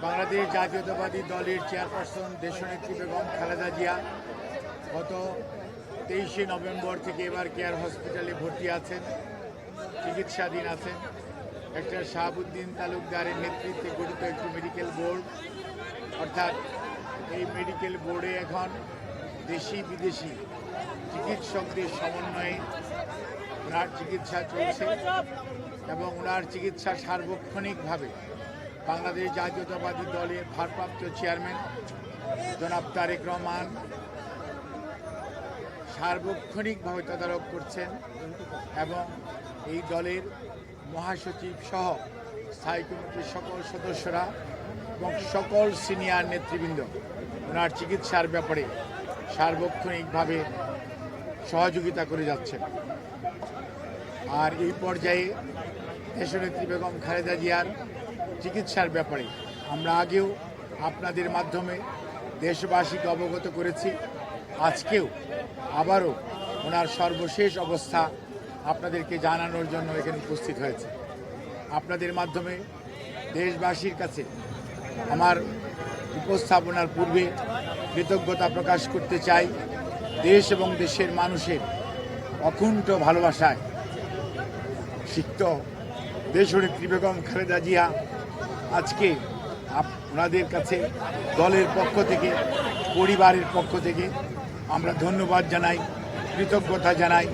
বাংলাদেশ জাতীয়তাবাদী দলের চেয়ারপারসন দেশনেত্রী বেগম খালেদা জিয়া গত 23শে নভেম্বর থেকে এবার কেয়ার হসপিটালে ভর্তি আছেন, চিকিৎসাধীন আছেন। ডাক্তার শাহাবুদ্দিন তালুকদারের নেতৃত্বে গঠিত একটি মেডিকেল বোর্ড, অর্থাৎ এই মেডিকেল বোর্ডে এখন দেশি বিদেশি চিকিৎসকদের সমন্বয়ে ওনার চিকিৎসা চলছে এবং ওনার চিকিৎসা সার্বক্ষণিকভাবে বাংলাদেশ জাতীয়তাবাদী দলের ভারপ্রাপ্ত চেয়ারম্যান জনাব তারেক রহমান সার্বক্ষণিকভাবে তদারক করছেন এবং এই দলের মহাসচিব সহ স্থায়ী কমিটির সকল সদস্যরা এবং সকল সিনিয়র নেতৃবৃন্দ ওনার চিকিৎসার ব্যাপারে সার্বক্ষণিকভাবে সহযোগিতা করে যাচ্ছেন। আর এই পর্যায়ে দেশনেত্রী বেগম খালেদা জিয়ার চিকিৎসার ব্যাপারে আমরা আগেও আপনাদের মাধ্যমে দেশবাসীকে অবগত করেছি, আজকেও আবারও ওনার সর্বশেষ অবস্থা আপনাদেরকে জানানোর জন্য এখানে উপস্থিত হয়েছে। আপনাদের মাধ্যমে দেশবাসীর কাছে আমার উপস্থাপনার পূর্বে কৃতজ্ঞতা প্রকাশ করতে চাই। দেশ এবং দেশের মানুষের অকুণ্ঠ ভালোবাসায় সিক্ত দেশনেত্রী বেগম খালেদা জিয়া আজকে আপনাদের কাছে দলের পক্ষ থেকে, পরিবারের পক্ষ থেকে আমরা ধন্যবাদ জানাই, কৃতজ্ঞতা জানাই,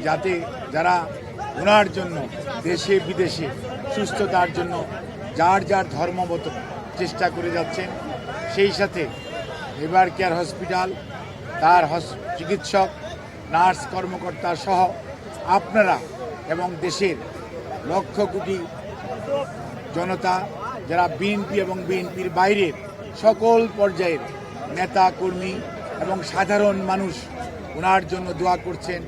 যাতে যারা ওনার জন্য দেশে বিদেশে সুস্থতার জন্য যার যার ধর্মমত চেষ্টা করে যাচ্ছেন, সেই সাথে এবার কেয়ার হসপিটাল তার চিকিৎসক, নার্স, কর্মকর্তা সহ আপনারা এবং দেশের লক্ষ কোটি জনতা, যারা বিএনপি এবং বিএনপির বাইরের সকল পর্যায়ের নেতা কর্মী এবং সাধারণ মানুষ ওনার জন্য দোয়া করছেন,